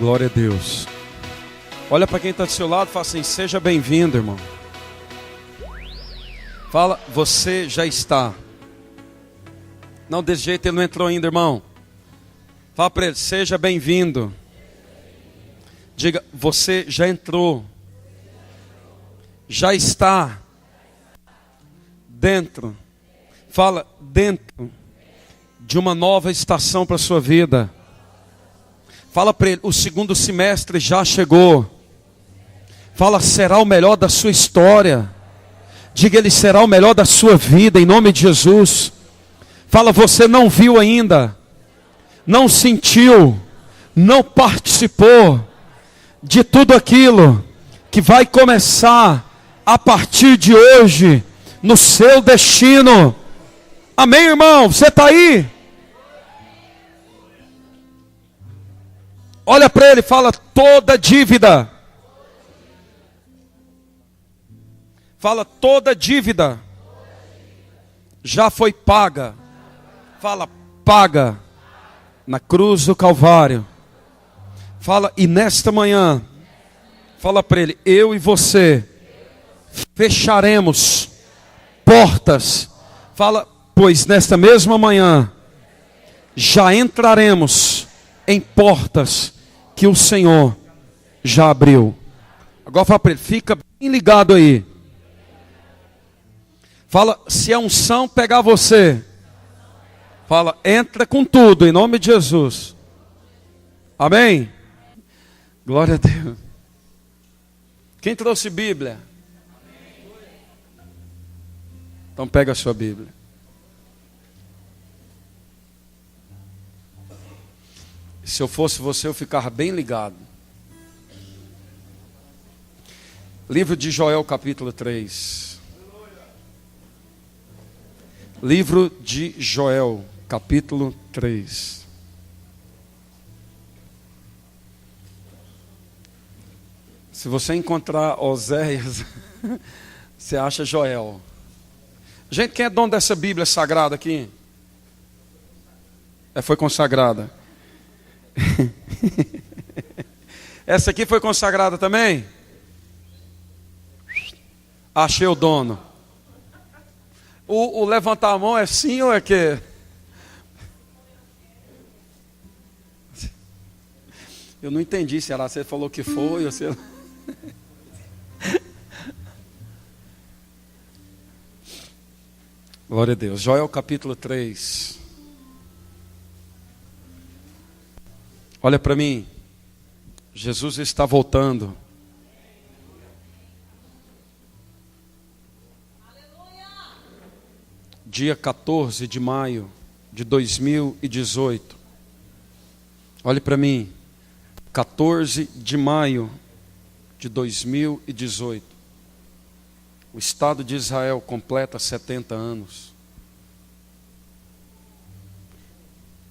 Glória a Deus. Olha para quem está do seu lado e fala assim: seja bem-vindo, irmão. Fala, você já está. Não, desse jeito ele não entrou ainda, irmão. Fala para ele: seja bem-vindo. Diga: você já entrou. Já está dentro. Fala: dentro de uma nova estação para a sua vida. Fala para ele: o segundo semestre já chegou. Fala: será o melhor da sua história. Diga: ele será o melhor da sua vida, em nome de Jesus. Fala: você não viu ainda, não sentiu, não participou de tudo aquilo que vai começar a partir de hoje no seu destino. Amém, irmão? Você está aí? Olha para ele e fala: toda dívida. Fala: toda dívida já foi paga. Fala: paga na cruz do Calvário. Fala: e nesta manhã, fala para ele: eu e você fecharemos portas. Fala: pois nesta mesma manhã já entraremos em portas que o Senhor já abriu. Agora fala para ele: fica bem ligado aí. Fala: se a unção pegar você, fala: entra com tudo, em nome de Jesus. Amém? Glória a Deus. Quem trouxe Bíblia? Então pega a sua Bíblia. Se eu fosse você, eu ficava bem ligado. Livro de Joel, capítulo 3. Livro de Joel, capítulo 3. Se você encontrar Oséias, você acha Joel. Gente, quem é dono dessa Bíblia sagrada aqui? Foi consagrada. Essa aqui foi consagrada também? Achei o dono. O levantar a mão é sim ou é que? Eu não entendi, será? Você falou que foi ou você... Glória a Deus. Joel capítulo 3. Olha para mim. Jesus está voltando. Dia 14 de maio de 2018. Olhe para mim. 14 de maio de 2018. O Estado de Israel completa 70 anos.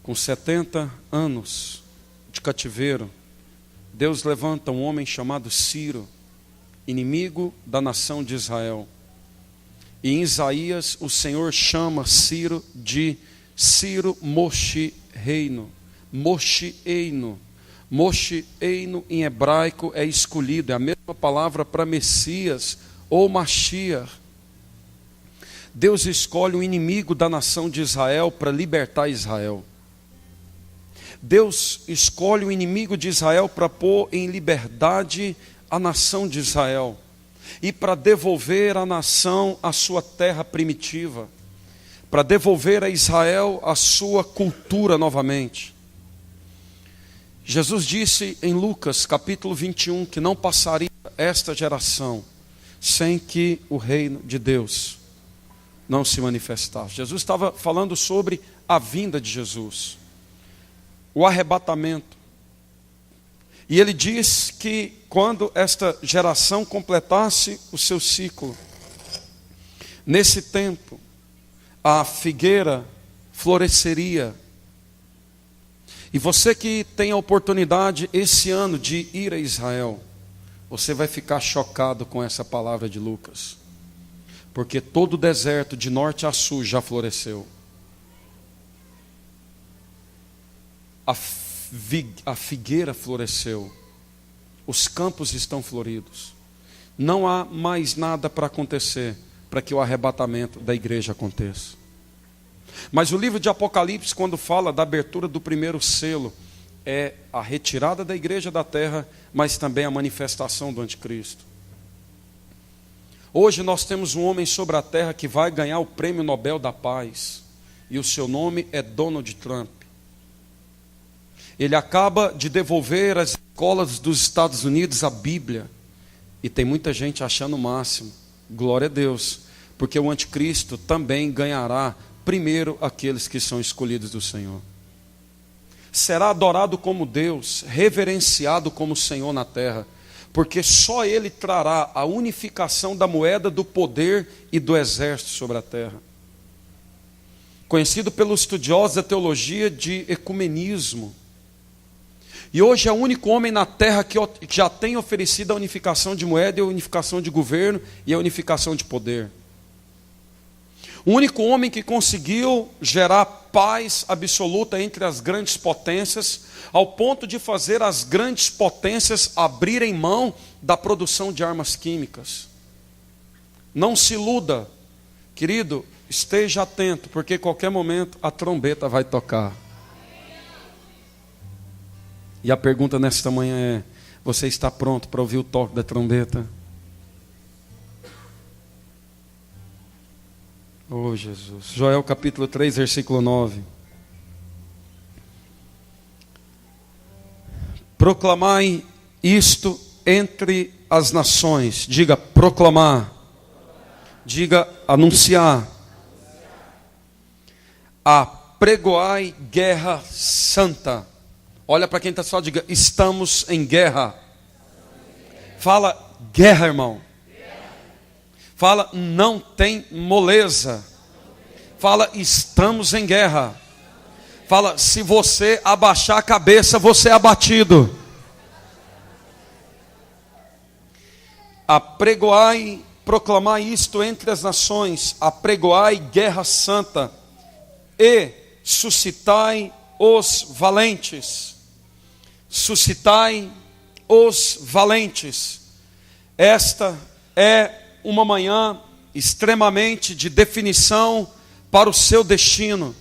Com 70 anos de cativeiro, Deus levanta um homem chamado Ciro, inimigo da nação de Israel. E em Isaías o Senhor chama Ciro de Ciro Moshi-Reino. Moshi-Eino. Moshi-Eino em hebraico é escolhido, é a mesma palavra para Messias ou Mashiach. Deus escolhe um inimigo da nação de Israel para libertar Israel. Deus escolhe o inimigo de Israel para pôr em liberdade a nação de Israel e para devolver à nação a sua terra primitiva, para devolver a Israel a sua cultura novamente. Jesus disse em Lucas capítulo 21 que não passaria esta geração sem que o reino de Deus não se manifestasse. Jesus estava falando sobre a vinda de Jesus, o arrebatamento. E ele diz que quando esta geração completasse o seu ciclo, nesse tempo, a figueira floresceria. E você que tem a oportunidade esse ano de ir a Israel, você vai ficar chocado com essa palavra de Lucas. Porque todo o deserto de norte a sul já floresceu. A a figueira floresceu, os campos estão floridos. Não há mais nada para acontecer para que o arrebatamento da igreja aconteça. Mas o livro de Apocalipse, quando fala da abertura do primeiro selo, é a retirada da igreja da terra, mas também a manifestação do anticristo. Hoje nós temos um homem sobre a terra que vai ganhar o prêmio Nobel da Paz, e o seu nome é Donald Trump. Ele acaba de devolver às escolas dos Estados Unidos a Bíblia, e tem muita gente achando o máximo. Glória a Deus, porque o anticristo também ganhará primeiro aqueles que são escolhidos do Senhor. Será adorado como Deus, reverenciado como Senhor na terra, porque só Ele trará a unificação da moeda do poder e do exército sobre a terra. Conhecido pelos estudiosos da teologia de ecumenismo. E hoje é o único homem na terra que já tem oferecido a unificação de moeda e a unificação de governo e a unificação de poder. O único homem que conseguiu gerar paz absoluta entre as grandes potências, ao ponto de fazer as grandes potências abrirem mão da produção de armas químicas. Não se iluda, querido, esteja atento, porque a qualquer momento a trombeta vai tocar. E a pergunta nesta manhã é: você está pronto para ouvir o toque da trombeta? Oh Jesus. Joel capítulo 3, versículo 9. Proclamai isto entre as nações. Diga proclamar. Diga anunciar. Apregoai guerra santa. Olha para quem está só, diga: estamos em guerra. Fala guerra, irmão. Fala não tem moleza. Fala estamos em guerra. Fala se você abaixar a cabeça, você é abatido. Apregoai, proclamai isto entre as nações. Apregoai guerra santa. E suscitai os valentes. Suscitai os valentes. Esta é uma manhã extremamente de definição para o seu destino.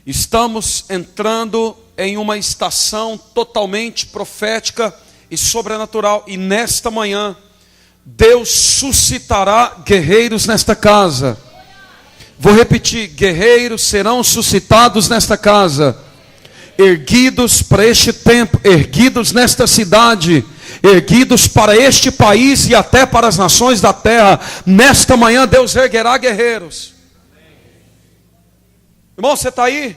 Estamos entrando em uma estação totalmente profética e sobrenatural. E nesta manhã, Deus suscitará guerreiros nesta casa. Vou repetir: guerreiros serão suscitados nesta casa. Erguidos para este tempo, erguidos nesta cidade, erguidos para este país e até para as nações da terra. Nesta manhã Deus erguerá guerreiros. Irmão, você está aí?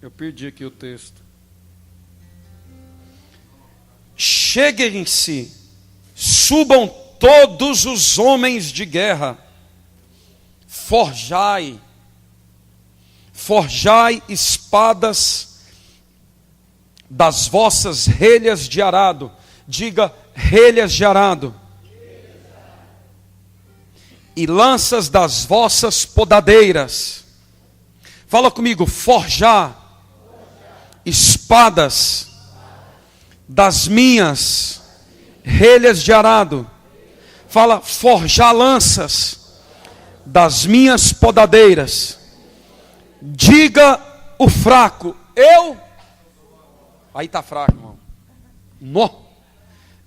Eu perdi aqui o texto. Cheguem-se, subam todos os homens de guerra, forjai espadas das vossas relhas de arado. Diga relhas de arado. E lanças das vossas podadeiras. Fala comigo: forjar espadas das minhas relhas de arado. Fala forjar lanças das minhas podadeiras. Diga o fraco: eu. Aí está fraco, irmão. No.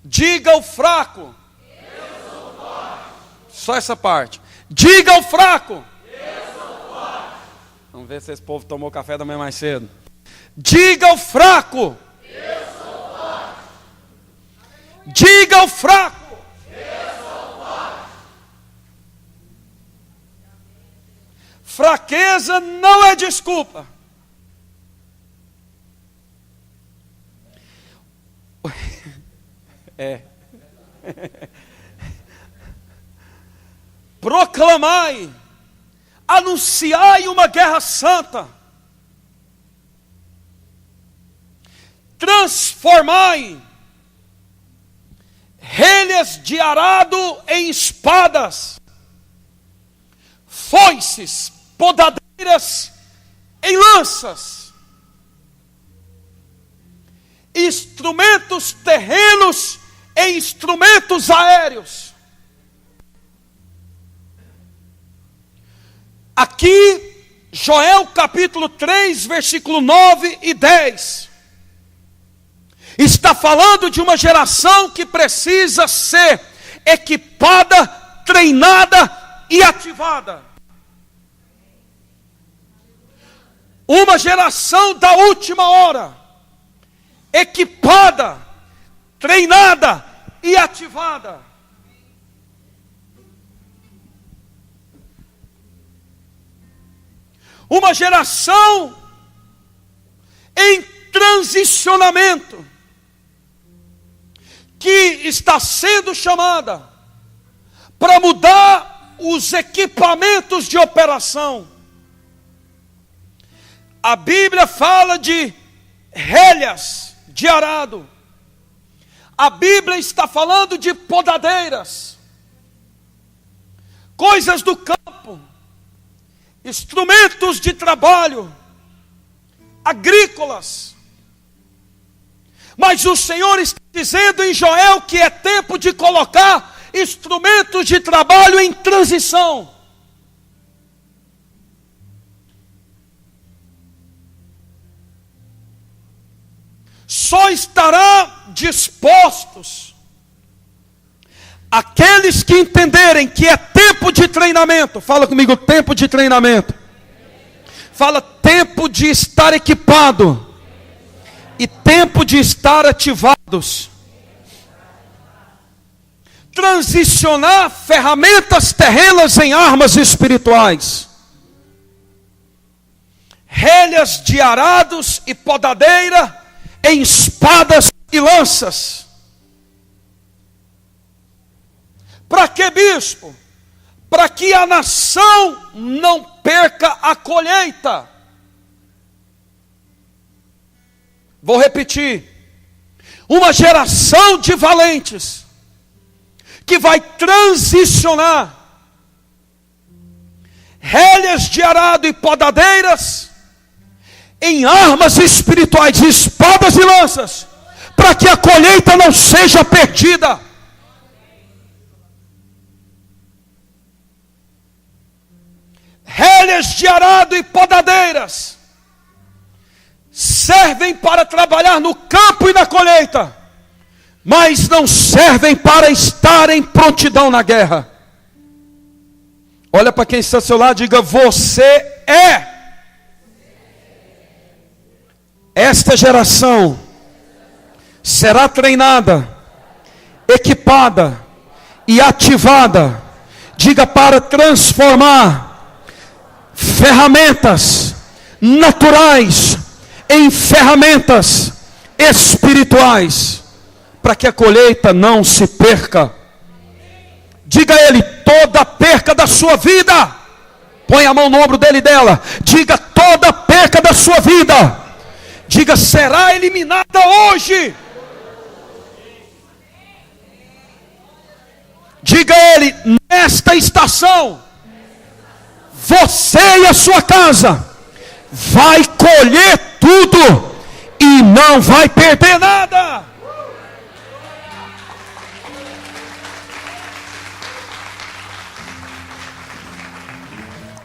Diga o fraco: eu sou forte. Só essa parte. Diga o fraco: eu sou forte. Vamos ver se esse povo tomou café da manhã mais cedo. Diga o fraco: eu sou forte. Diga o fraco: eu sou forte. Fraqueza não é desculpa. É. Proclamai, anunciai uma guerra santa. Transformai relhas de arado em espadas, foices, podadeiras em lanças. instrumentos terrenos e instrumentos aéreos. Aqui, Joel capítulo 3, versículo 9 e 10. Está falando de uma geração que precisa ser equipada, treinada e ativada. Uma geração da última hora, equipada, treinada e ativada. Uma geração em transicionamento, que está sendo chamada para mudar os equipamentos de operação. A Bíblia fala de relhas de arado. A Bíblia está falando de podadeiras, coisas do campo, instrumentos de trabalho, agrícolas. Mas o Senhor está dizendo em Joel que é tempo de colocar instrumentos de trabalho em transição. Só estará dispostos aqueles que entenderem que é tempo de treinamento. Fala comigo, tempo de treinamento. Fala, tempo de estar equipado e tempo de estar ativados. Transicionar ferramentas terrenas em armas espirituais. Relhas de arados e podadeira em espadas e lanças. Para que, bispo? Para que a nação não perca a colheita. Vou repetir. Uma geração de valentes que vai transicionar relhas de arado e podadeiras em armas espirituais, espadas e lanças, para que a colheita não seja perdida. Relhas de arado e podadeiras servem para trabalhar no campo e na colheita, mas não servem para estar em prontidão na guerra. Olha para quem está ao seu lado e diga: você é. Esta geração será treinada, equipada e ativada, diga, para transformar ferramentas naturais em ferramentas espirituais, para que a colheita não se perca. Diga a ele: toda perca da sua vida, põe a mão no ombro dele e dela, diga: toda perca da sua vida, diga, será eliminada hoje. Diga a ele: nesta estação, você e a sua casa vai colher tudo e não vai perder nada.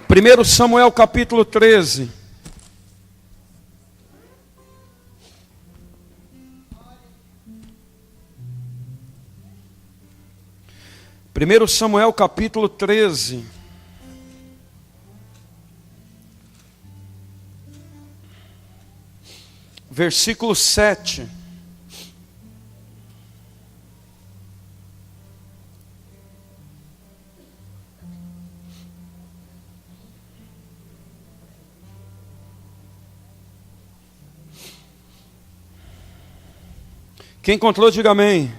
Primeiro Samuel capítulo 13. Primeiro Samuel capítulo 13. Versículo 7. Quem encontrou, diga amém.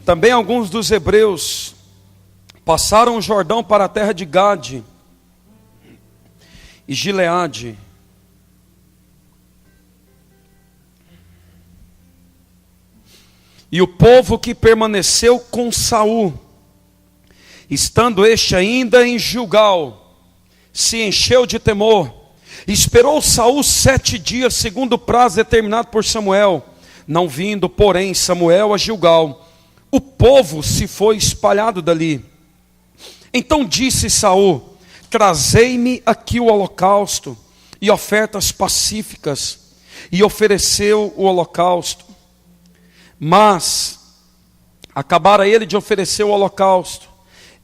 Também alguns dos hebreus passaram o Jordão para a terra de Gade e Gileade. E o povo que permaneceu com Saul, estando este ainda em Gilgal, se encheu de temor. Esperou Saul 7 dias, segundo o prazo determinado por Samuel. Não vindo, porém, Samuel a Gilgal, o povo se foi espalhado dali. Então disse Saul: trazei-me aqui o holocausto e ofertas pacíficas. E ofereceu o holocausto. Mas acabara ele de oferecer o holocausto,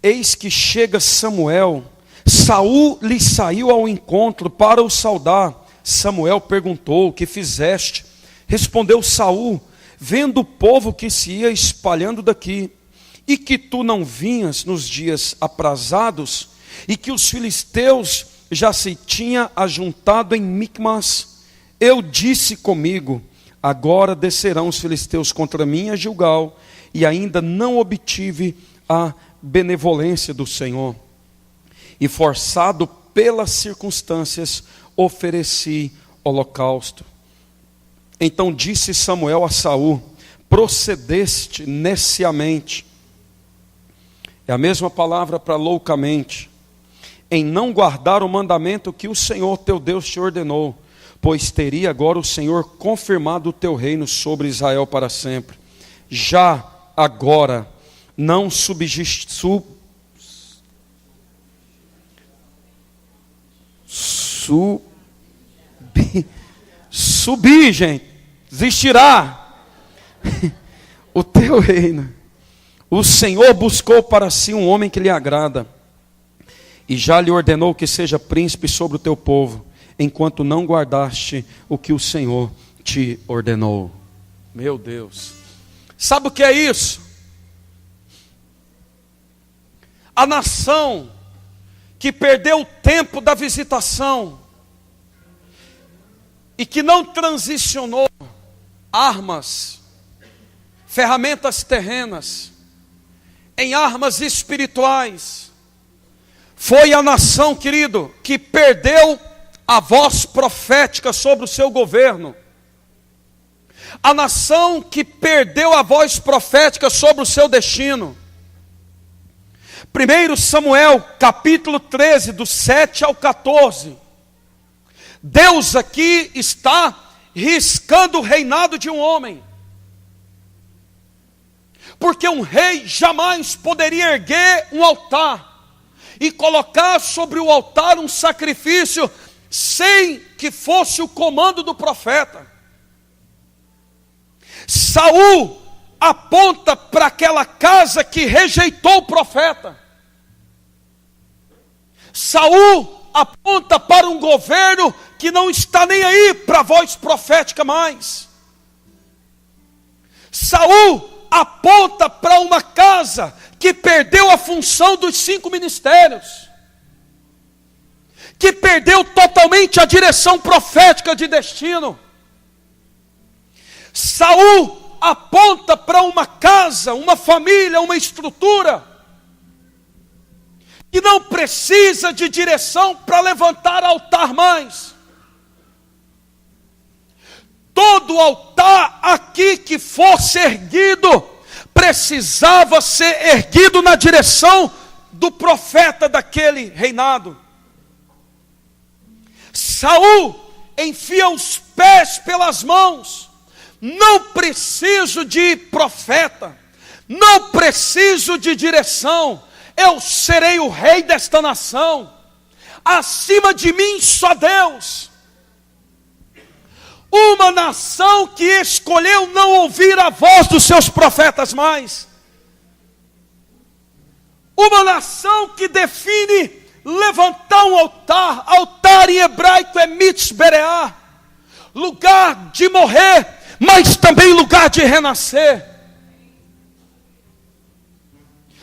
eis que chega Samuel. Saul lhe saiu ao encontro para o saudar. Samuel perguntou: o que fizeste? Respondeu Saul: vendo o povo que se ia espalhando daqui, e que tu não vinhas nos dias aprazados, e que os filisteus já se tinham ajuntado em Micmas, eu disse comigo: agora descerão os filisteus contra mim a Gilgal, e ainda não obtive a benevolência do Senhor. E forçado pelas circunstâncias, ofereci holocausto. Então disse Samuel a Saul: procedeste neciamente. É a mesma palavra para loucamente, em não guardar o mandamento que o Senhor teu Deus te ordenou, pois teria agora o Senhor confirmado o teu reino sobre Israel para sempre. Já agora não subsistirá, gente, existirá o teu reino. O Senhor buscou para si um homem que lhe agrada, e já lhe ordenou que seja príncipe sobre o teu povo, enquanto não guardaste o que o Senhor te ordenou. Meu Deus, sabe o que é isso? A nação que perdeu o tempo da visitação e que não transicionou armas, ferramentas terrenas em armas espirituais, foi a nação, querido, que perdeu a voz profética sobre o seu governo. A nação que perdeu a voz profética sobre o seu destino. 1 Samuel, capítulo 13, do 7 ao 14. Deus aqui está riscando o reinado de um homem. Porque um rei jamais poderia erguer um altar e colocar sobre o altar um sacrifício sem que fosse o comando do profeta. Saul aponta para aquela casa que rejeitou o profeta. Saul aponta para um governo que não está nem aí para a voz profética mais. Saul aponta para uma casa que perdeu a função dos 5 ministérios, que perdeu totalmente a direção profética de destino. Saul aponta para uma casa, uma família, uma estrutura que não precisa de direção para levantar altar mais. Todo altar aqui que fosse erguido, precisava ser erguido na direção do profeta daquele reinado. Saul enfia os pés pelas mãos. Não preciso de profeta, não preciso de direção, eu serei o rei desta nação, acima de mim só Deus. Uma nação que escolheu não ouvir a voz dos seus profetas mais. Uma nação que define levantar um altar. Altar em hebraico é mitzbereah, lugar de morrer, mas também lugar de renascer.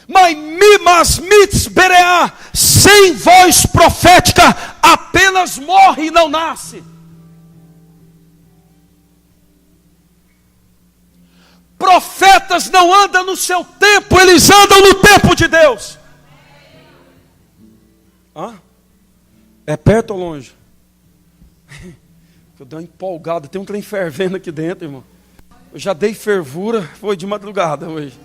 Mas mitzbereah, sem voz profética, apenas morre e não nasce. Profetas não andam no seu tempo, eles andam no tempo de Deus. É perto ou longe? Eu dei uma empolgada, tem um trem fervendo aqui dentro, irmão. Eu já dei fervura, foi de madrugada hoje.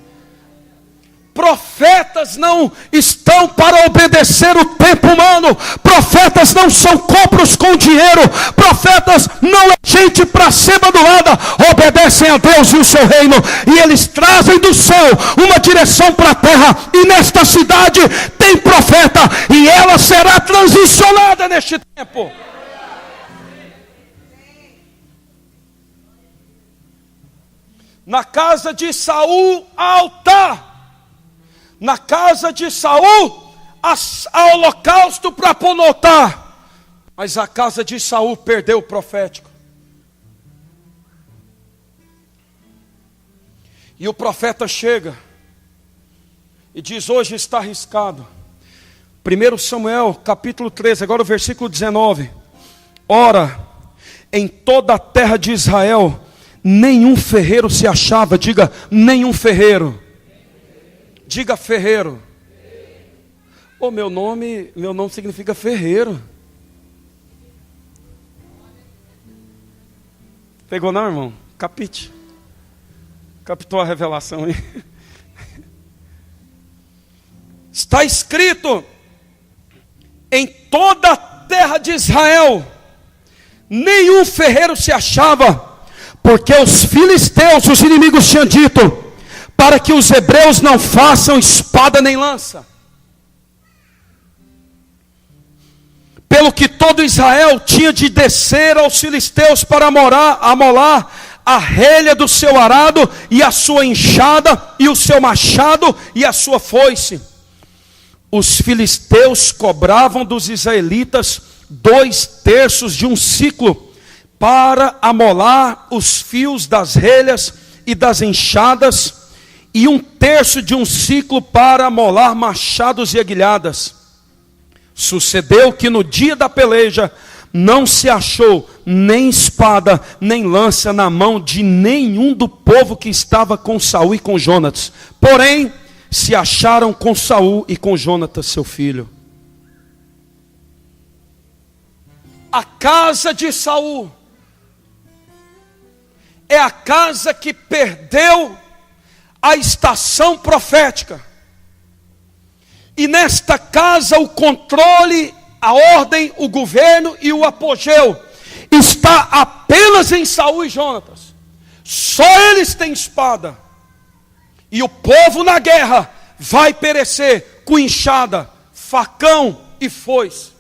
Profetas não estão para obedecer o tempo humano. Profeta Profetas não são compros com dinheiro. Profetas não é gente para ser badulada. Obedecem a Deus e o seu reino. E eles trazem do céu uma direção para a terra. E nesta cidade tem profeta. E ela será transicionada neste tempo. Na casa de Saul, altar. Na casa de Saul, há holocausto para pôr no altar. Mas a casa de Saul perdeu o profético. E o profeta chega e diz: hoje está arriscado. 1 Samuel capítulo 13, agora o versículo 19. Ora, em toda a terra de Israel nenhum ferreiro se achava. Diga, nenhum ferreiro. Diga, ferreiro. Oh, meu nome significa ferreiro. Pegou não, irmão? Capite. Captou a revelação aí? Está escrito: em toda a terra de Israel nenhum ferreiro se achava, porque os filisteus, os inimigos, tinham dito para que os hebreus não façam espada nem lança. Pelo que todo Israel tinha de descer aos filisteus para amolar a relha do seu arado e a sua enxada e o seu machado e a sua foice. Os filisteus cobravam dos israelitas 2/3 de um siclo para amolar os fios das relhas e das enxadas, e 1/3 de um siclo para amolar machados e aguilhadas. Sucedeu que no dia da peleja não se achou nem espada nem lança na mão de nenhum do povo que estava com Saul e com Jonatas. Porém, se acharam com Saul e com Jonatas seu filho. A casa de Saul é a casa que perdeu a estação profética. E nesta casa o controle, a ordem, o governo e o apogeu está apenas em Saul e Jonatas. Só eles têm espada. E o povo na guerra vai perecer com enxada, facão e foice.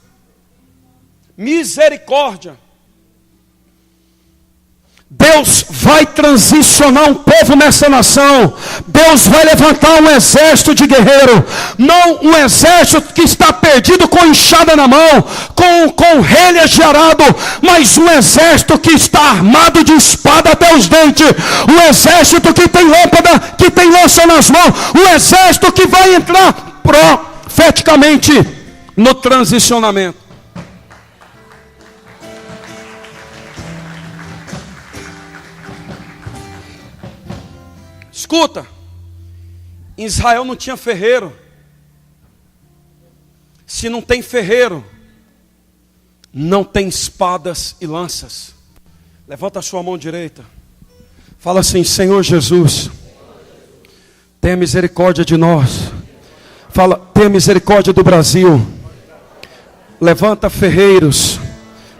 Misericórdia. Deus vai transicionar um povo nessa nação. Deus vai levantar um exército de guerreiro. Não um exército que está perdido com enxada na mão, com relhas de arado, mas um exército que está armado de espada até os dentes. Um exército que tem lâmpada, que tem lança nas mãos. Um exército que vai entrar profeticamente no transicionamento. Escuta, em Israel não tinha ferreiro. Se não tem ferreiro, não tem espadas e lanças. Levanta a sua mão direita. Fala assim: Senhor Jesus, tenha misericórdia de nós. Fala: tenha misericórdia do Brasil. Levanta ferreiros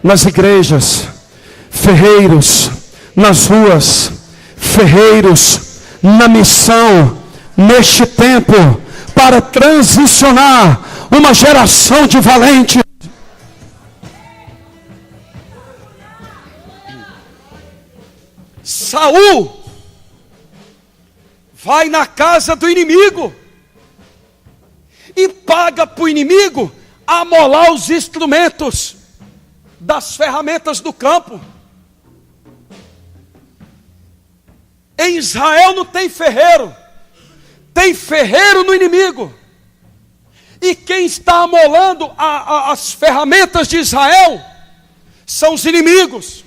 nas igrejas, ferreiros nas ruas, ferreiros na missão, neste tempo, para transicionar uma geração de valentes. Saul vai na casa do inimigo e paga para o inimigo amolar os instrumentos das ferramentas do campo. Em Israel não tem ferreiro, tem ferreiro no inimigo. E quem está amolando as ferramentas de Israel são os inimigos.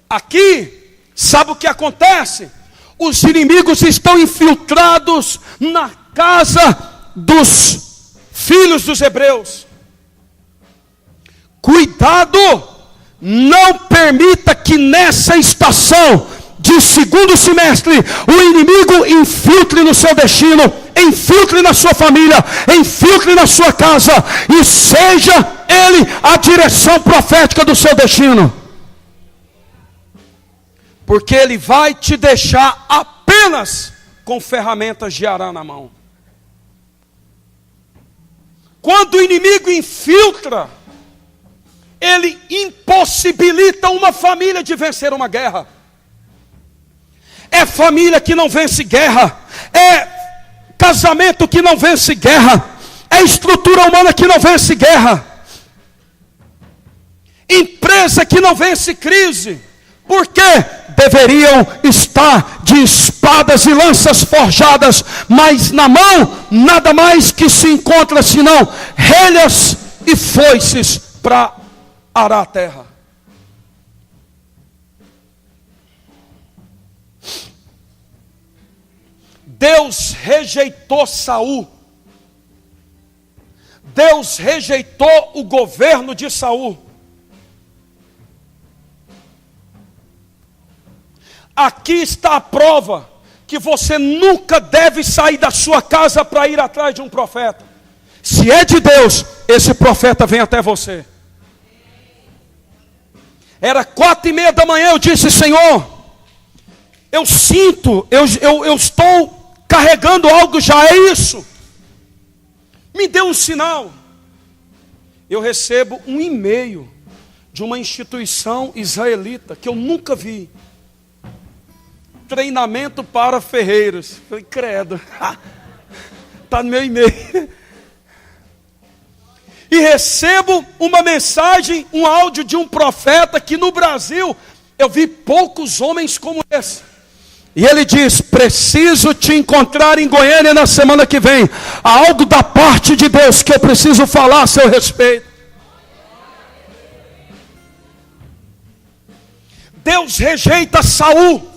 Aqui, sabe o que acontece? Os inimigos estão infiltrados na casa dos filhos dos hebreus. Cuidado! Não permita que nessa estação de segundo semestre o inimigo infiltre no seu destino, infiltre na sua família, infiltre na sua casa, e seja Ele a direção profética do seu destino. Porque Ele vai te deixar apenas com ferramentas de arar na mão. Quando o inimigo infiltra, ele impossibilita uma família de vencer uma guerra. É família que não vence guerra, é casamento que não vence guerra, é estrutura humana que não vence guerra, empresa que não vence crise. Por quê? Deveriam estar de espadas e lanças forjadas, mas na mão nada mais que se encontra senão relhas e foices para arar a terra. Deus rejeitou Saul. Deus rejeitou o governo de Saul. Aqui está a prova que você nunca deve sair da sua casa para ir atrás de um profeta. Se é de Deus, esse profeta vem até você. Era 4:30 da manhã, eu disse: Senhor, eu sinto, eu estou carregando algo, já é isso. Me dê um sinal. Eu recebo um e-mail de uma instituição israelita que eu nunca vi. Treinamento para ferreiros. Falei, credo. Está no meu e-mail. E recebo uma mensagem, um áudio de um profeta que no Brasil eu vi poucos homens como esse. E ele diz: preciso te encontrar em Goiânia na semana que vem. Há algo da parte de Deus que eu preciso falar a seu respeito. Deus rejeita Saul,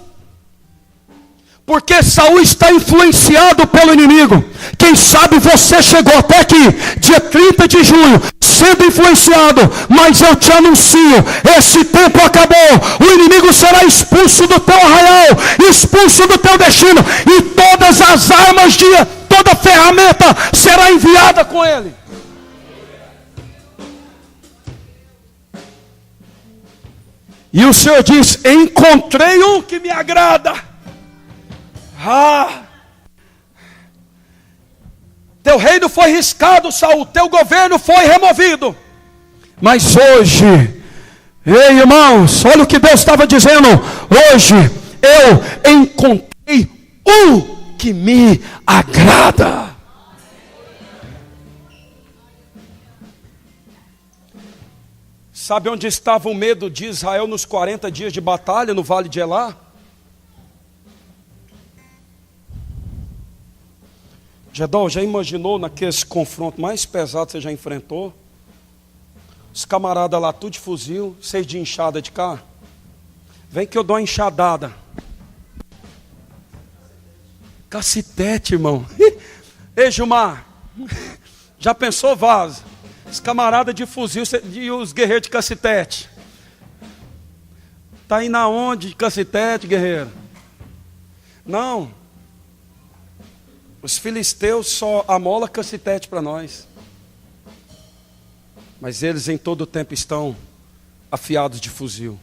porque Saul está influenciado pelo inimigo. Quem sabe você chegou até aqui, dia 30 de junho, sendo influenciado, mas eu te anuncio, esse tempo acabou. O inimigo será expulso do teu arraial, expulso do teu destino, e todas as armas, toda ferramenta será enviada com ele. E o Senhor diz: encontrei um que me agrada. Teu reino foi riscado, Saul, teu governo foi removido. Mas hoje, ei irmãos, olha o que Deus estava dizendo. Hoje eu encontrei um que me agrada. Sabe onde estava o medo de Israel nos 40 dias de batalha no vale de Elá? Gedol, já imaginou naqueles confrontos mais pesados que você já enfrentou? Os camaradas lá, tudo de fuzil, vocês de enxada de cá? Vem que eu dou uma enxadada. Cacetete, irmão. Ei, Gilmar, já pensou, vaza? Os camaradas de fuzil e os guerreiros de cacetete. Tá indo aonde de cacetete, guerreiro? Não. Os filisteus só amolam cacetete para nós. Mas eles em todo o tempo estão afiados de fuzil.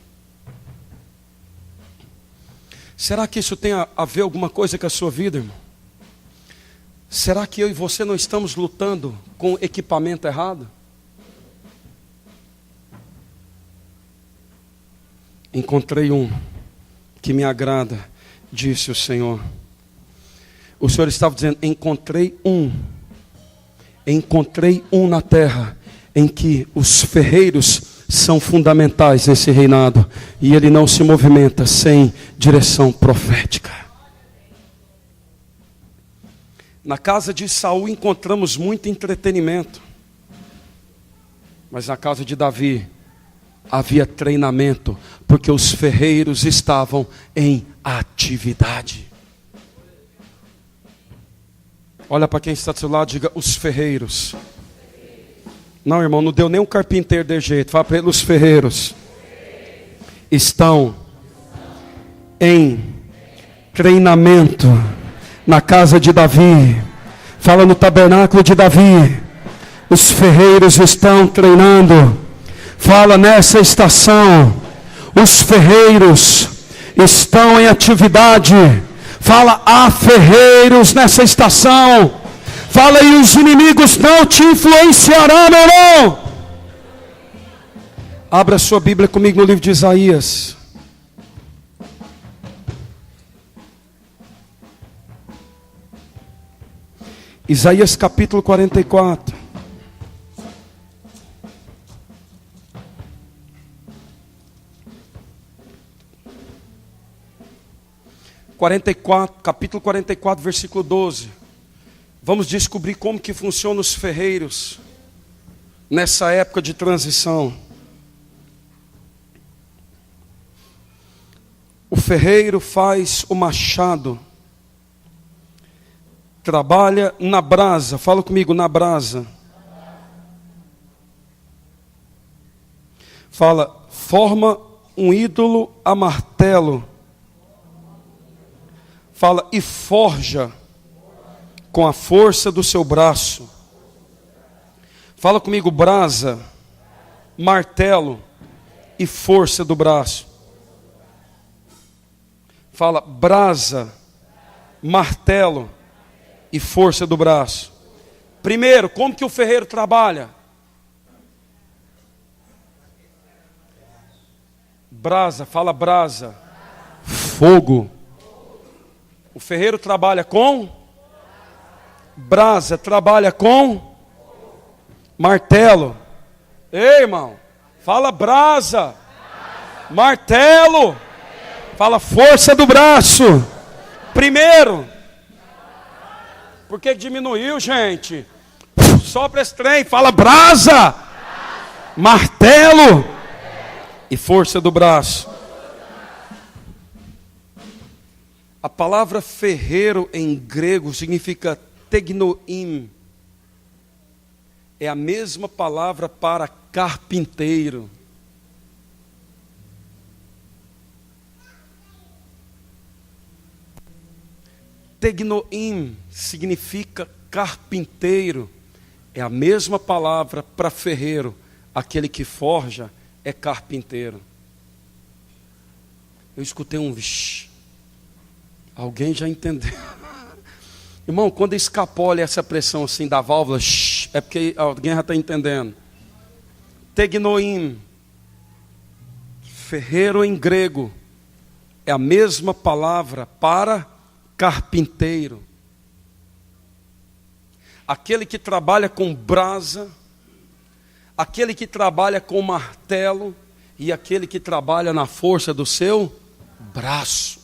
Será que isso tem a ver alguma coisa com a sua vida, irmão? Será que eu e você não estamos lutando com equipamento errado? Encontrei um que me agrada, disse o Senhor. O Senhor estava dizendo: encontrei um na terra, em que os ferreiros são fundamentais nesse reinado, e ele não se movimenta sem direção profética. Na casa de Saul encontramos muito entretenimento, mas na casa de Davi havia treinamento, porque os ferreiros estavam em atividade. Olha para quem está do seu lado, diga: os ferreiros. Não, irmão, não deu nem um carpinteiro de jeito. Fala para ele: os ferreiros estão em treinamento na casa de Davi. Fala no tabernáculo de Davi. Os ferreiros estão treinando. Fala nessa estação. Os ferreiros estão em atividade. Fala, há ferreiros nessa estação. Fala, e os inimigos não te influenciarão, meu irmão. Abra sua Bíblia comigo no livro de Isaías. Isaías capítulo 44. Capítulo 44, versículo 12. Vamos descobrir como que funcionam os ferreiros nessa época de transição. O ferreiro faz o machado, trabalha na brasa. Fala comigo, na brasa. Fala, forma um ídolo a martelo. Fala, e forja com a força do seu braço. Fala comigo, brasa, martelo e força do braço. Fala, brasa, martelo e força do braço. Primeiro, como que o ferreiro trabalha? Brasa, fala brasa, fogo. O ferreiro trabalha com brasa, trabalha com martelo. Ei, irmão, fala brasa, martelo, fala força do braço. Primeiro, por que diminuiu, gente? Sopra esse trem, fala brasa, martelo e força do braço. A palavra ferreiro em grego significa tegnoim. É a mesma palavra para carpinteiro. Tegnoim significa carpinteiro. É a mesma palavra para ferreiro. Aquele que forja é carpinteiro. Eu escutei um vixi. Alguém já entendeu? Irmão, quando escapole essa pressão assim da válvula, é porque alguém já está entendendo. Tegnoim, ferreiro em grego, é a mesma palavra para carpinteiro. Aquele que trabalha com brasa, aquele que trabalha com martelo e aquele que trabalha na força do seu braço.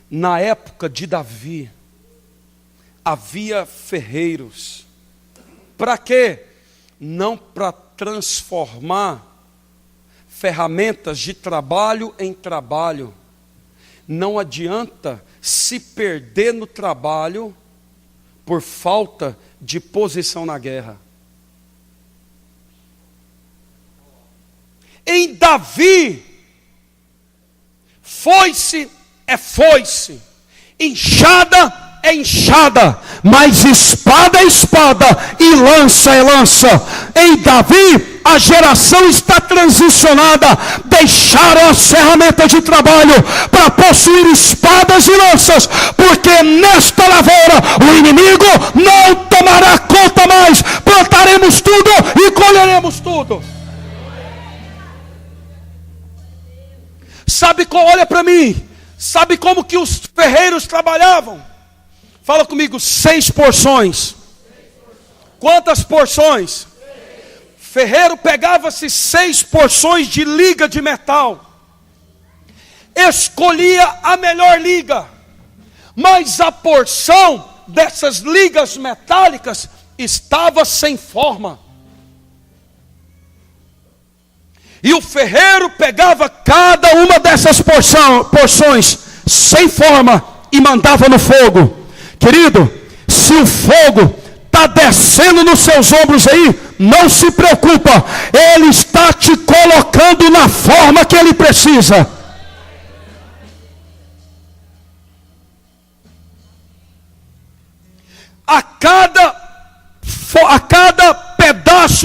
Na época de Davi, havia ferreiros. Para quê? Não para transformar ferramentas de trabalho em trabalho. Não adianta se perder no trabalho por falta de posição na guerra. Em Davi, foi-se é foice, enxada é enxada, mas espada é espada e lança é lança. Em Davi, a geração está transicionada, deixaram as ferramentas de trabalho para possuir espadas e lanças, porque nesta lavoura o inimigo não tomará conta mais. Plantaremos tudo e colheremos tudo. Sabe qual? Olha para mim. Sabe como que os ferreiros trabalhavam? Fala comigo, 6 porções. Quantas porções? Ferreiro pegava-se 6 porções de liga de metal. Escolhia a melhor liga. Mas a porção dessas ligas metálicas estava sem forma. E o ferreiro pegava cada uma dessas porções sem forma e mandava no fogo. Querido, se o fogo está descendo nos seus ombros aí, não se preocupa, ele está te colocando na forma que ele precisa.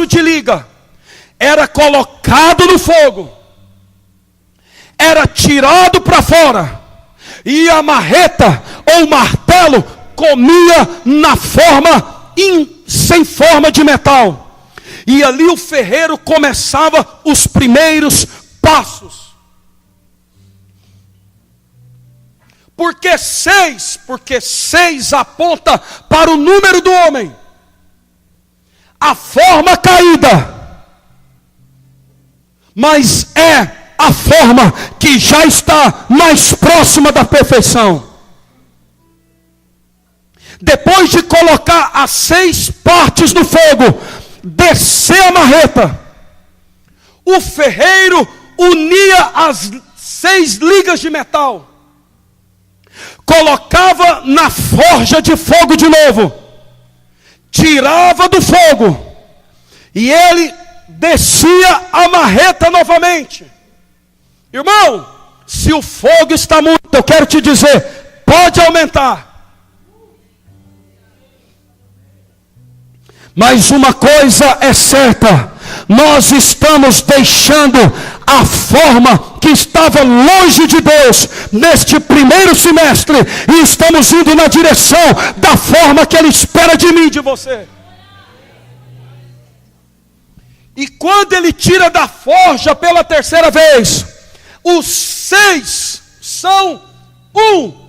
pedaço de liga era colocado no fogo, era tirado para fora, e a marreta ou martelo comia na forma sem forma de metal. E ali o ferreiro começava os primeiros passos. Por que 6? Porque 6 aponta para o número do homem. A forma caída, mas é a forma que já está mais próxima da perfeição. Depois de colocar as 6 partes no fogo, descer a marreta, o ferreiro unia as 6 ligas de metal, colocava na forja de fogo de novo, tirava do fogo, e ele descia a marreta novamente. Irmão, se o fogo está muito, eu quero te dizer, pode aumentar. Mas uma coisa é certa, nós estamos deixando a forma que estava longe de Deus neste primeiro semestre, e estamos indo na direção da forma que Ele espera de mim e de você. E quando Ele tira da forja pela terceira vez, os 6 são um.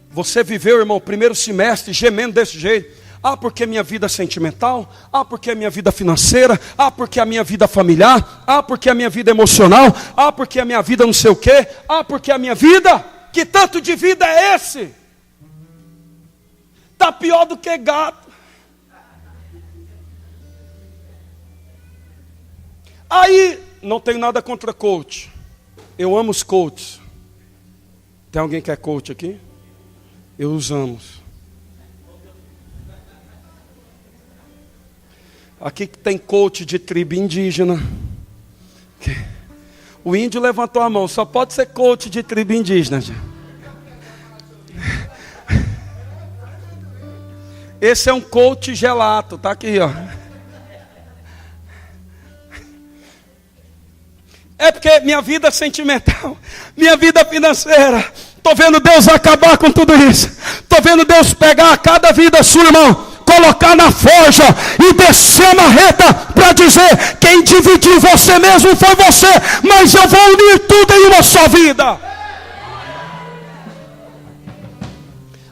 Você viveu, irmão, o primeiro semestre gemendo desse jeito. Ah, porque minha vida sentimental. Ah, porque a minha vida financeira. Ah, porque a minha vida familiar. Ah, porque a minha vida emocional. Ah, porque a minha vida não sei o quê. Ah, porque a minha vida. Que tanto de vida é esse? Está pior do que gato. Aí, não tenho nada contra coach. Eu amo os coaches. Tem alguém que é coach aqui? Eu os amo. Aqui tem coach de tribo indígena. O índio levantou a mão. Só pode ser coach de tribo indígena. Esse é um coach gelato. Tá aqui, ó. É porque minha vida sentimental, minha vida financeira, estou vendo Deus acabar com tudo isso. Estou vendo Deus pegar cada vida sua, irmão, colocar na forja e descer a marreta para dizer: quem dividiu você mesmo foi você, mas eu vou unir tudo em uma só vida.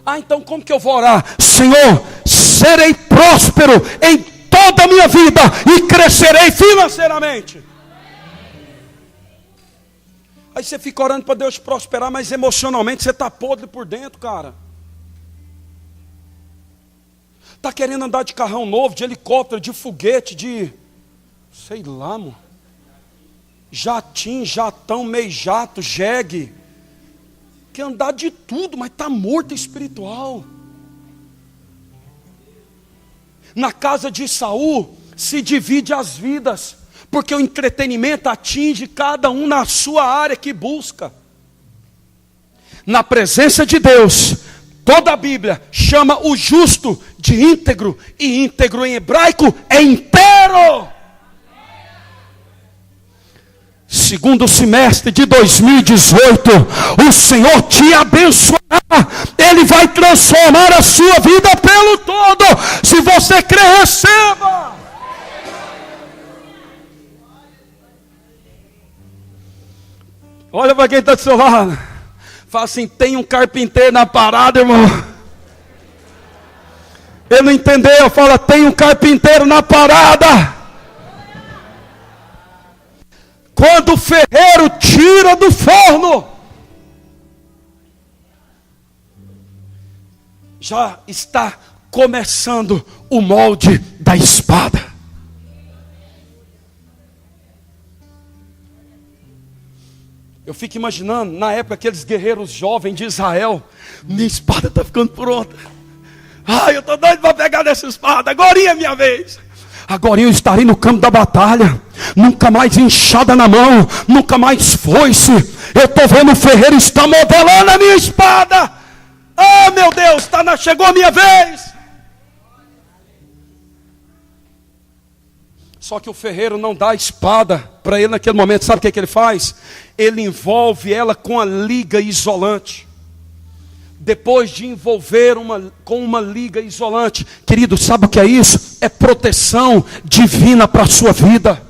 Ah, então como que eu vou orar? Senhor, serei próspero em toda a minha vida e crescerei financeiramente. Aí você fica orando para Deus prosperar, mas emocionalmente você está podre por dentro, cara. Está querendo andar de carrão novo, de helicóptero, de foguete, de... sei lá, mano. Jatim, jatão, meio jato, jegue. Quer andar de tudo, mas está morto espiritual. Na casa de Saul se divide as vidas, porque o entretenimento atinge cada um na sua área que busca. Na presença de Deus, toda a Bíblia chama o justo de íntegro, e íntegro em hebraico é inteiro. Segundo semestre de 2018, o Senhor te abençoará. Ele vai transformar a sua vida pelo todo. Se você crer, receba. Olha para quem está do seu lado. Fala assim: tem um carpinteiro na parada, irmão. Ele não entendeu. Fala: tem um carpinteiro na parada. Quando o ferreiro tira do forno, já está começando o molde da espada. Eu fico imaginando, na época, aqueles guerreiros jovens de Israel: minha espada está ficando pronta. Ai, eu estou doido para pegar nessa espada. Agora é minha vez. Agora eu estarei no campo da batalha. Nunca mais enxada na mão, nunca mais foice. Eu estou vendo o ferreiro está modelando a minha espada. Oh meu Deus, chegou a minha vez. Só que o ferreiro não dá a espada para ele naquele momento. Sabe o que ele faz? Ele envolve ela com a liga isolante. Depois de envolver com uma liga isolante, querido, sabe o que é isso? É proteção divina para a sua vida.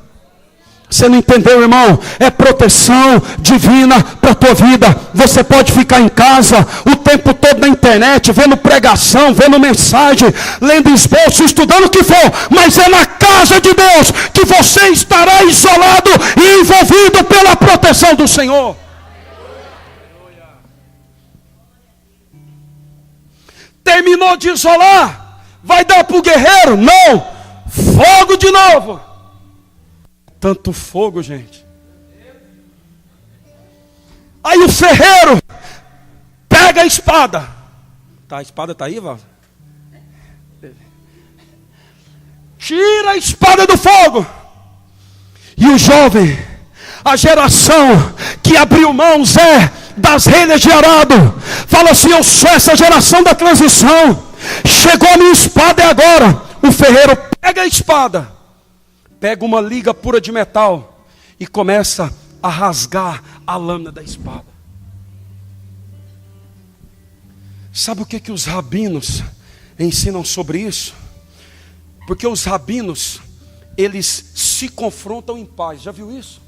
Você não entendeu, irmão? É proteção divina para a tua vida. Você pode ficar em casa o tempo todo na internet, vendo pregação, vendo mensagem, lendo esboço, estudando o que for, mas é na casa de Deus que você estará isolado e envolvido pela proteção do Senhor. Terminou de isolar, vai dar para o guerreiro? Não, fogo de novo. Tanto fogo, gente. Aí o ferreiro pega a espada. A espada está aí, Val? Tira a espada do fogo. E o jovem, a geração que abriu mãos das relhas de arado, fala assim: eu sou essa geração da transição. Chegou a minha espada e agora. O ferreiro pega a espada, pega uma liga pura de metal e começa a rasgar a lâmina da espada. Sabe o que os rabinos ensinam sobre isso? Porque os rabinos, eles se confrontam em paz. Já viu isso?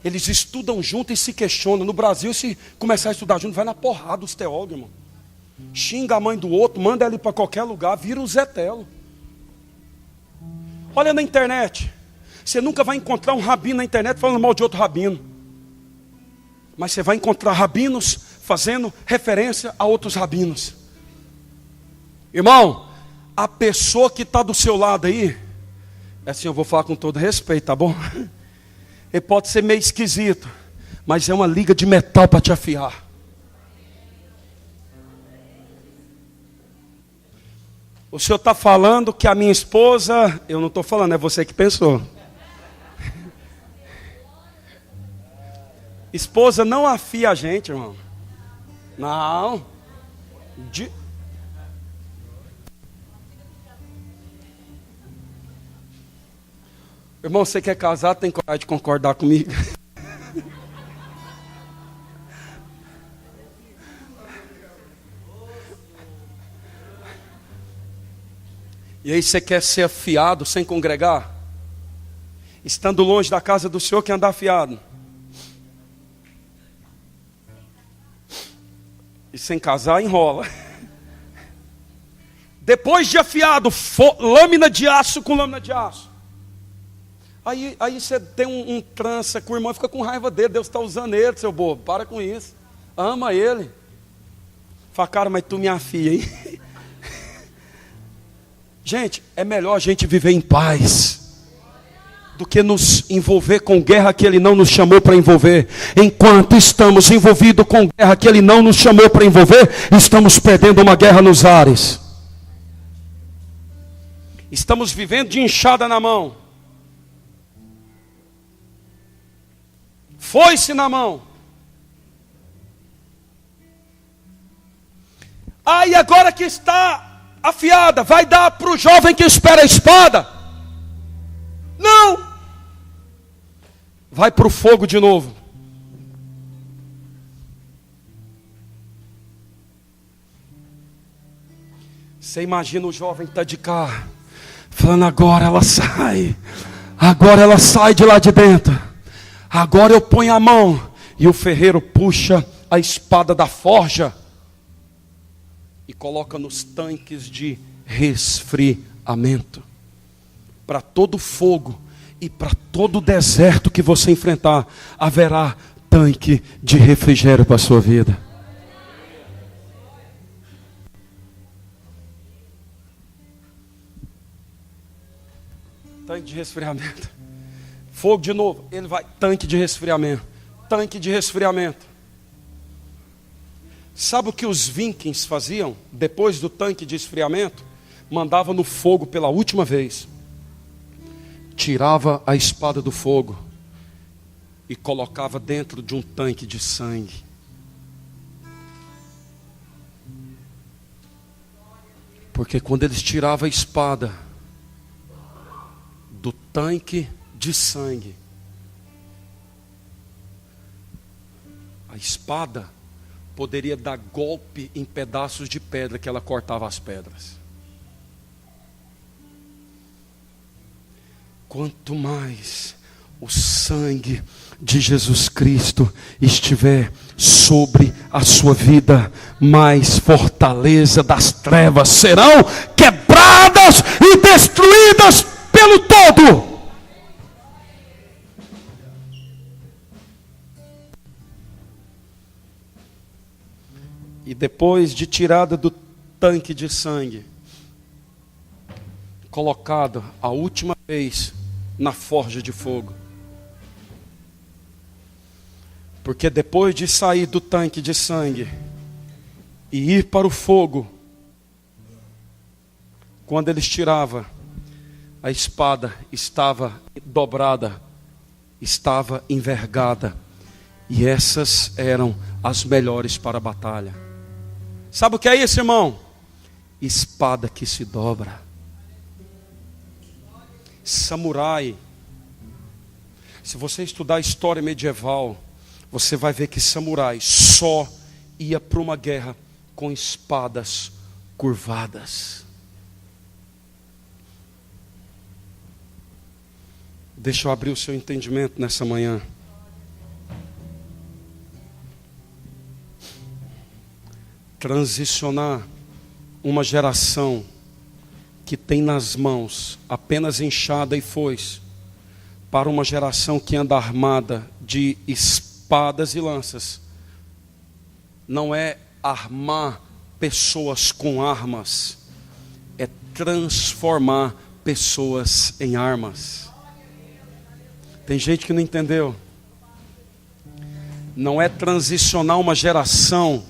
Eles estudam junto e se questionam. No Brasil, se começar a estudar junto, vai na porrada os teólogos, irmão. Xinga a mãe do outro, manda ele para qualquer lugar, vira um Zé Telo. Olha na internet. Você nunca vai encontrar um rabino na internet falando mal de outro rabino. Mas você vai encontrar rabinos fazendo referência a outros rabinos. Irmão, a pessoa que está do seu lado aí, é assim, eu vou falar com todo respeito, tá bom? Ele pode ser meio esquisito, mas é uma liga de metal para te afiar. O senhor está falando que a minha esposa, eu não estou falando, é você que pensou. Esposa não afia a gente, irmão. Não. Irmão, você quer casar, tem coragem de concordar comigo? E aí você quer ser afiado sem congregar? Estando longe da casa do Senhor, quer andar afiado? E sem casar, enrola. Depois de afiado, lâmina de aço com lâmina de aço. Aí você tem um trança com o irmão e fica com raiva dele. Deus está usando ele, seu bobo. Para com isso. Ama ele. Fala, cara, mas tu me afia, hein? Gente, é melhor a gente viver em paz do que nos envolver com guerra que Ele não nos chamou para envolver. Enquanto estamos envolvidos com guerra que Ele não nos chamou para envolver, estamos perdendo uma guerra nos ares. Estamos vivendo de enxada na mão, foice na mão. Aí agora que está afiada, vai dar para o jovem que espera a espada? Não. Vai para o fogo de novo. Você imagina o jovem que está de cá, falando: agora ela sai de lá de dentro, agora eu ponho a mão. E o ferreiro puxa a espada da forja e coloca nos tanques de resfriamento. Para todo fogo e para todo deserto que você enfrentar, haverá tanque de refrigério para a sua vida. Tanque de resfriamento. Fogo de novo, ele vai, tanque de resfriamento. Tanque de resfriamento. Sabe o que os vikings faziam depois do tanque de esfriamento? Mandava no fogo pela última vez. Tirava a espada do fogo e colocava dentro de um tanque de sangue. Porque quando eles tiravam a espada, tanque de sangue. A espada poderia dar golpe em pedaços de pedra que ela cortava as pedras. Quanto mais o sangue de Jesus Cristo estiver sobre a sua vida, mais fortaleza das trevas serão quebradas e destruídas pelo todo. E depois de tirada do tanque de sangue, colocado a última vez na forja de fogo. Porque depois de sair do tanque de sangue e ir para o fogo, quando eles tiravam, a espada estava dobrada, estava envergada, e essas eram as melhores para a batalha. Sabe o que é isso, irmão? Espada que se dobra. Samurai. Se você estudar a história medieval, você vai ver que samurai só ia para uma guerra com espadas curvadas. Deixa eu abrir o seu entendimento nessa manhã. Transicionar uma geração que tem nas mãos apenas enxada e foice, para uma geração que anda armada de espadas e lanças, não é armar pessoas com armas, é transformar pessoas em armas. Tem gente que não entendeu. Não é transicionar uma geração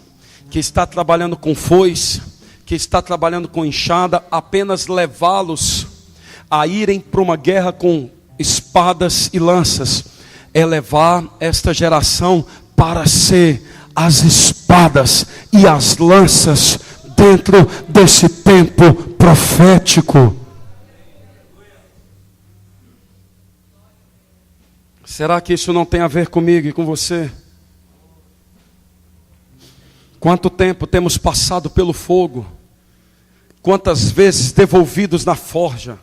que está trabalhando com foice, que está trabalhando com enxada, apenas levá-los a irem para uma guerra com espadas e lanças. É levar esta geração para ser as espadas e as lanças dentro desse tempo profético. Será que isso não tem a ver comigo e com você? Quanto tempo temos passado pelo fogo? Quantas vezes devolvidos na forja?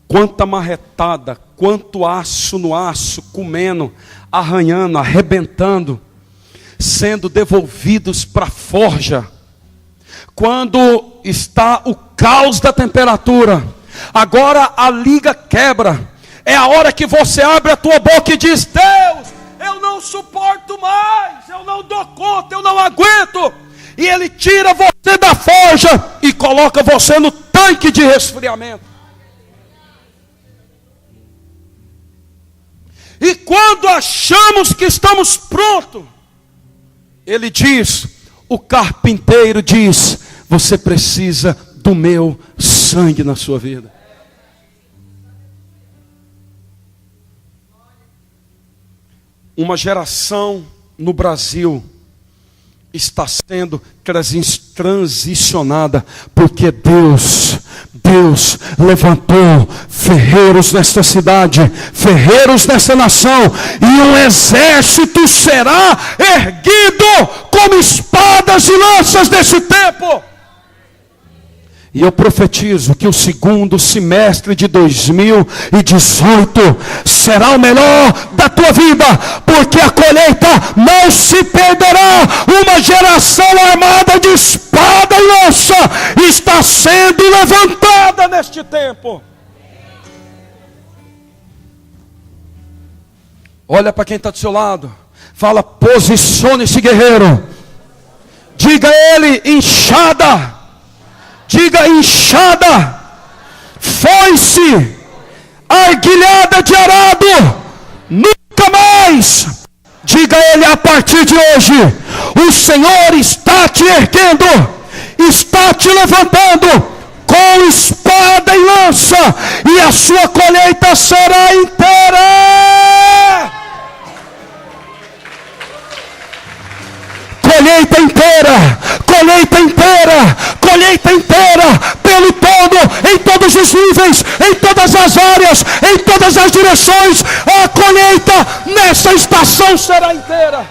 Quanta marretada, quanto aço no aço, comendo, arranhando, arrebentando, sendo devolvidos para a forja. Quando está o caos da temperatura, agora a liga quebra. É a hora que você abre a tua boca e diz: Deus, eu não suporto mais, eu não dou conta, eu não aguento. E Ele tira você da forja e coloca você no tanque de resfriamento. E quando achamos que estamos prontos, Ele diz, o carpinteiro diz: você precisa do meu sangue na sua vida. Uma geração no Brasil está sendo transicionada, porque Deus levantou ferreiros nesta cidade, ferreiros nesta nação, e um exército será erguido como espadas e lanças desse tempo. E eu profetizo que o segundo semestre de 2018 será o melhor da tua vida, porque a colheita não se perderá. Uma geração armada de espada e lança está sendo levantada neste tempo. Olha para quem está do seu lado, fala: posicione-se, guerreiro. Diga a ele: enxada. Diga: enxada, foice, arguilhada de arado, nunca mais. Diga a ele: a partir de hoje, o Senhor está te erguendo, está te levantando com espada e lança, e a sua colheita será inteira. Colheita inteira, colheita inteira, colheita inteira, pelo todo, em todos os níveis, em todas as áreas, em todas as direções. A colheita nessa estação será inteira.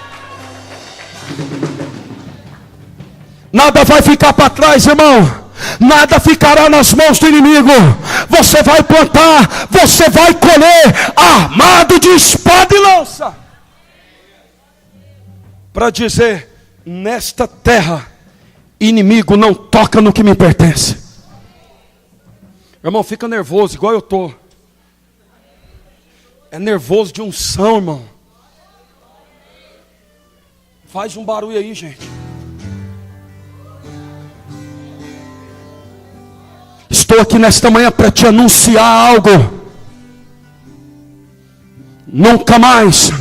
Nada vai ficar para trás, irmão. Nada ficará nas mãos do inimigo. Você vai plantar, você vai colher, armado de espada e lança, para dizer: nesta terra, inimigo não toca no que me pertence. Irmão, fica nervoso, igual eu estou. É nervoso de unção, irmão. Faz um barulho aí, gente. Estou aqui nesta manhã para te anunciar algo. Nunca mais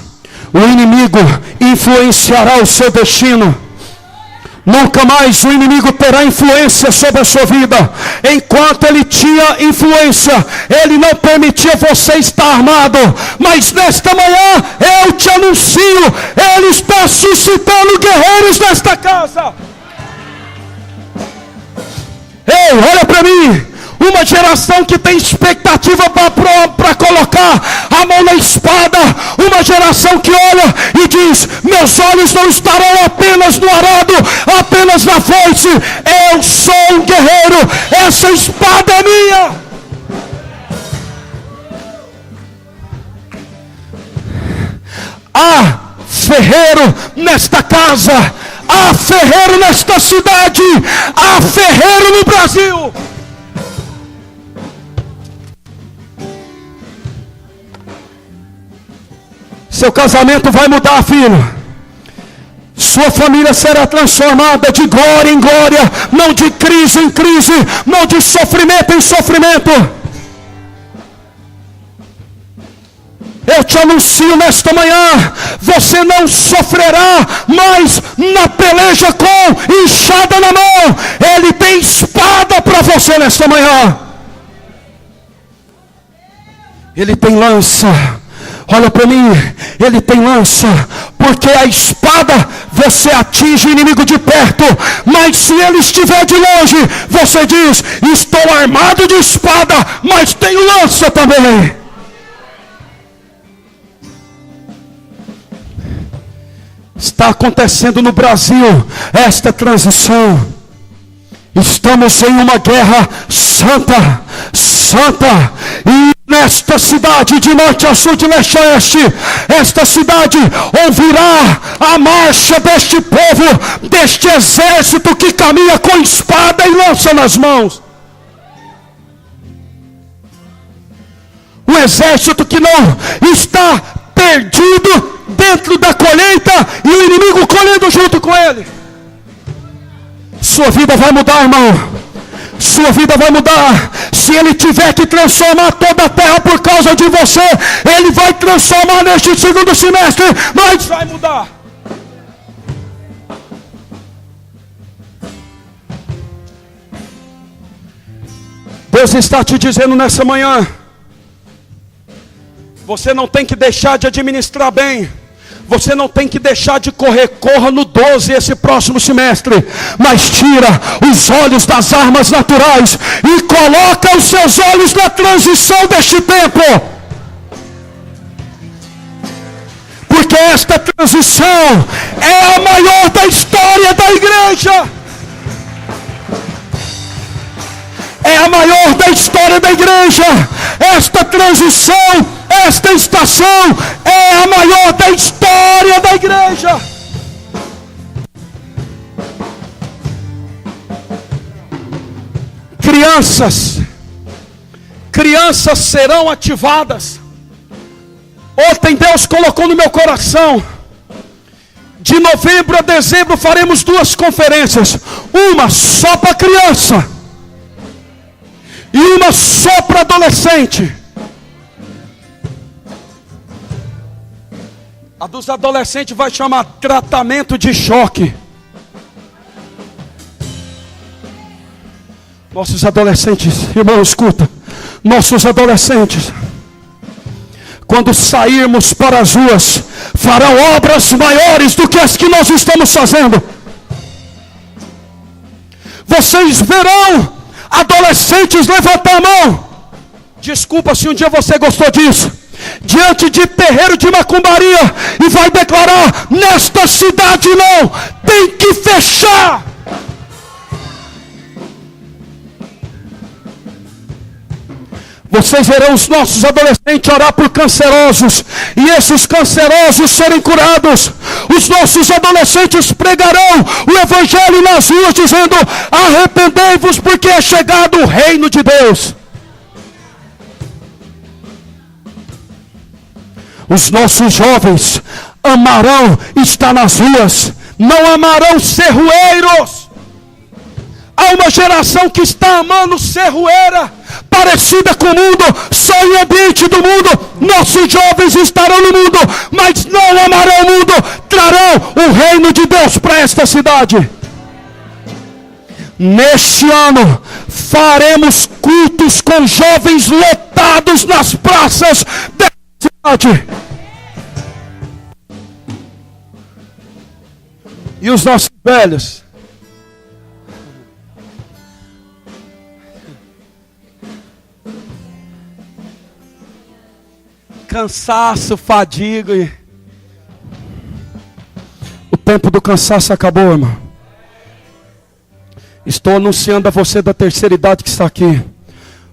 o inimigo influenciará o seu destino. Nunca mais o inimigo terá influência sobre a sua vida. Enquanto ele tinha influência, ele não permitia você estar armado. Mas nesta manhã eu te anuncio, ele está suscitando guerreiros nesta casa. Ei, olha para mim. Uma geração que tem expectativa para colocar a mão na espada. Uma geração que olha e diz: meus olhos não estarão apenas no arado, apenas na foice. Eu sou um guerreiro, essa espada é minha. Há ferreiro nesta casa, há ferreiro nesta cidade, há ferreiro no Brasil. Seu casamento vai mudar, filho. Sua família será transformada de glória em glória, não de crise em crise, não de sofrimento em sofrimento. Eu te anuncio nesta manhã: você não sofrerá mais na peleja com enxada na mão. Ele tem espada para você nesta manhã. Ele tem lança. Olha para mim, ele tem lança, porque a espada você atinge o inimigo de perto, mas se ele estiver de longe, você diz: estou armado de espada, mas tenho lança também. Está acontecendo no Brasil esta transição. Estamos em uma guerra santa, e nesta cidade, de norte a sul, de leste a oeste, esta cidade ouvirá a marcha deste povo, deste exército que caminha com espada e lança nas mãos. Um exército que não está perdido dentro da colheita e o inimigo colhendo junto com ele. Sua vida vai mudar, irmão. Sua vida vai mudar. Se ele tiver que transformar toda a terra por causa de você, ele vai transformar neste segundo semestre, mas vai mudar. Deus está te dizendo nessa manhã: você não tem que deixar de administrar bem. Você não tem que deixar de correr. Corra no 12 esse próximo semestre, mas tira os olhos das armas naturais e coloca os seus olhos na transição deste tempo. Porque esta transição é a maior da história da igreja. É a maior da história da igreja. Esta transição, esta estação é a maior da história da igreja. Crianças serão ativadas. Ontem Deus colocou no meu coração: de novembro a dezembro faremos 2 conferências. Uma só para criança e uma só para adolescente. A dos adolescentes vai chamar tratamento de choque. Nossos adolescentes, irmão, escuta. Nossos adolescentes, quando sairmos para as ruas, farão obras maiores do que as que nós estamos fazendo. Vocês verão Adolescentes, levanta a mão. Desculpa se um dia você gostou disso. Diante de terreiro de macumbaria e vai declarar: nesta cidade não, tem que fechar. Vocês verão os nossos adolescentes orar por cancerosos, e esses cancerosos serem curados. Os nossos adolescentes pregarão o evangelho nas ruas, dizendo: arrependei-vos, porque é chegado o reino de Deus. Os nossos jovens amarão estar nas ruas, não amarão ser rueiros. Há uma geração que está amando ser rueira, parecida com o mundo, só em ambiente do mundo. Nossos jovens estarão no mundo, mas não amarão o mundo, trarão o reino de Deus para esta cidade. Neste ano, faremos cultos com jovens lotados nas praças desta cidade. E os nossos velhos? Cansaço, fadiga. O tempo do cansaço acabou, irmão. Estou anunciando a você da terceira idade que está aqui.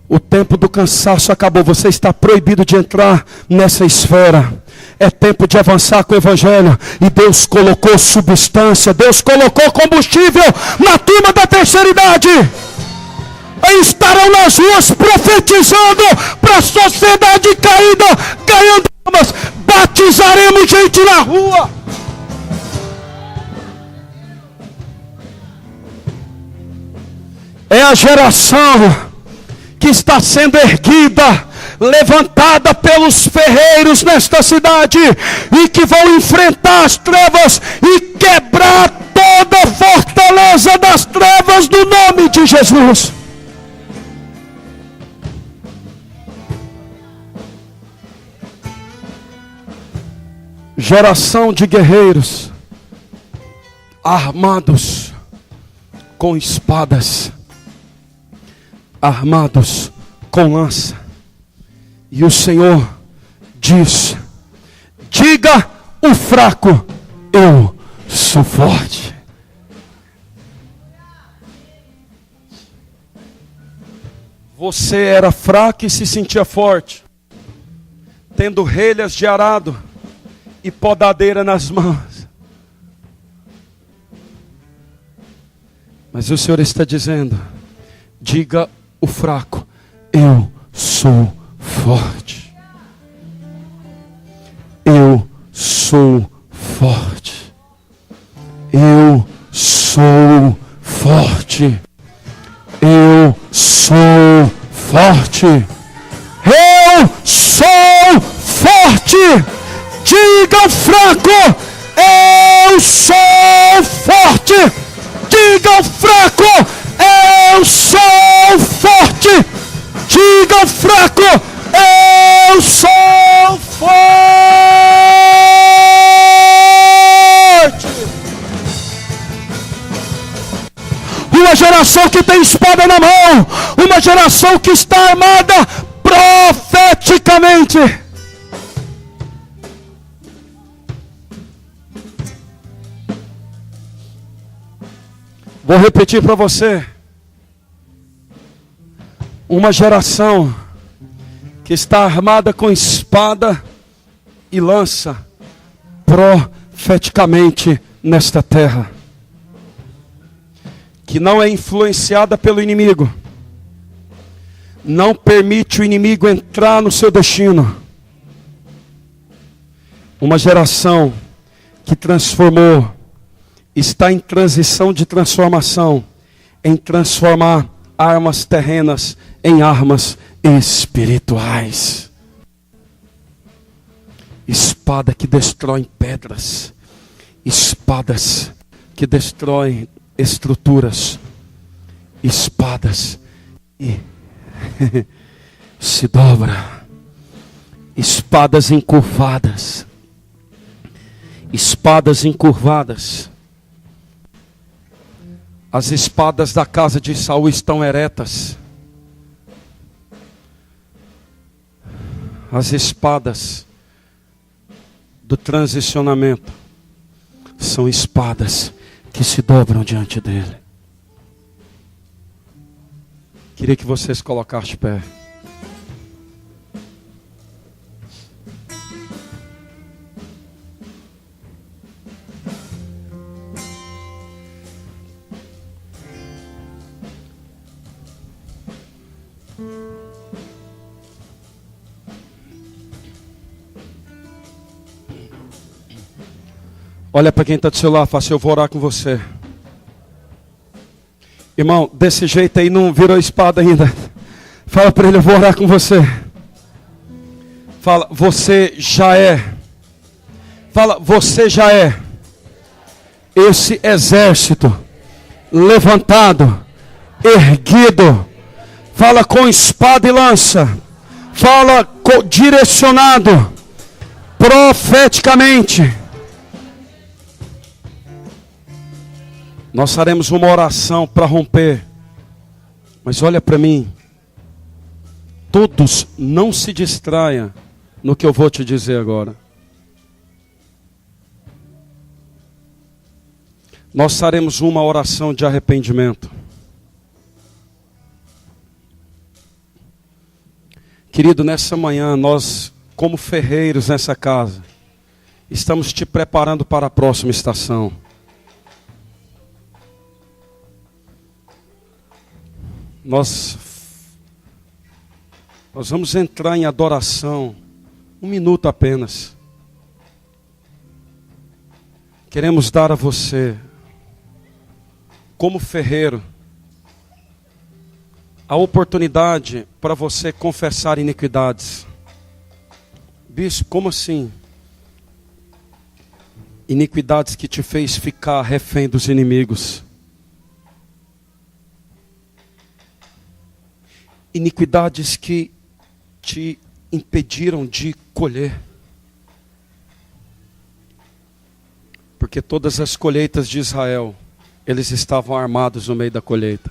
O tempo do cansaço acabou. Você está proibido de entrar nessa esfera. É tempo de avançar com o evangelho. E Deus colocou substância, Deus colocou combustível na turma da terceira idade. E estarão nas ruas profetizando para a sociedade caída, ganhando almas. Batizaremos gente na rua. É a geração que está sendo erguida, levantada pelos ferreiros nesta cidade, e que vão enfrentar as trevas e quebrar toda a fortaleza das trevas no nome de Jesus. Geração de guerreiros armados com espadas, armados com lança. E o Senhor diz: diga o fraco, eu sou forte. Você era fraco e se sentia forte, tendo relhas de arado e podadeira nas mãos. Mas o Senhor está dizendo: diga o fraco, eu sou forte. Eu sou forte. Eu sou forte. Eu sou forte. Eu sou forte. Diga ao fraco, eu sou forte. Diga ao fraco, eu sou forte. Diga ao fraco, eu sou forte. Uma geração que tem espada na mão, uma geração que está armada profeticamente. Vou repetir para você. Uma geração que está armada com espada e lança profeticamente nesta terra, que não é influenciada pelo inimigo, não permite o inimigo entrar no seu destino. Uma geração que transformou, está em transição de transformação, em transformar armas terrenas em armas espirituais. Espada que destrói pedras, espadas que destroem estruturas, espadas que se dobra, espadas encurvadas, espadas encurvadas. As espadas da casa de Saul estão eretas. As espadas do transicionamento são espadas que se dobram diante dele. Queria que vocês colocassem de pé. Olha para quem está do seu lado, fala assim: eu vou orar com você. Irmão, desse jeito aí não virou espada ainda. Fala para ele: eu vou orar com você. Fala: você já é. Fala: você já é esse exército levantado, erguido. Fala: com espada e lança. Fala: direcionado profeticamente. Nós faremos uma oração para romper. Mas olha para mim. Todos não se distraia no que eu vou te dizer agora. Nós faremos uma oração de arrependimento. Querido, nessa manhã nós, como ferreiros nessa casa, estamos te preparando para a próxima estação. Nós vamos entrar em adoração, 1 minuto apenas. Queremos dar a você, como ferreiro, a oportunidade para você confessar iniquidades. Bispo, como assim? Iniquidades que te fez ficar refém dos inimigos. Iniquidades que te impediram de colher. Porque todas as colheitas de Israel, eles estavam armados no meio da colheita.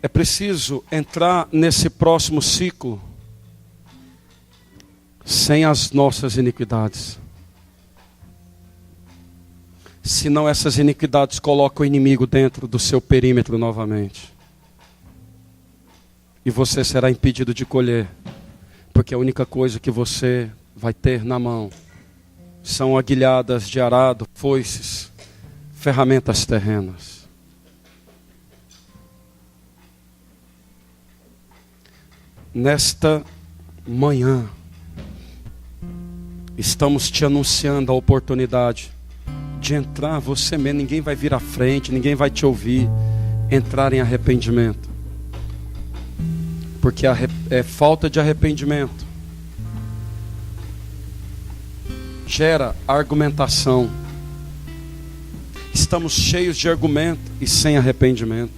É preciso entrar nesse próximo ciclo sem as nossas iniquidades. Senão essas iniquidades colocam o inimigo dentro do seu perímetro novamente. E você será impedido de colher. Porque a única coisa que você vai ter na mão são aguilhadas de arado, foices, ferramentas terrenas. Nesta manhã, estamos te anunciando a oportunidade de entrar você mesmo. Ninguém vai vir à frente, ninguém vai te ouvir. Entrar em arrependimento. Porque é falta de arrependimento gera argumentação. Estamos cheios de argumento e sem arrependimento.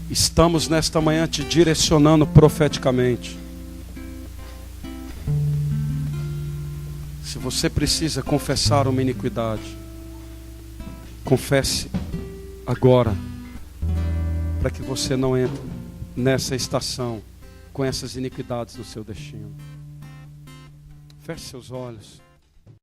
Estamos nesta manhã te direcionando profeticamente. Se você precisa confessar uma iniquidade, confesse agora, para que você não entre nessa estação com essas iniquidades no seu destino. Feche seus olhos.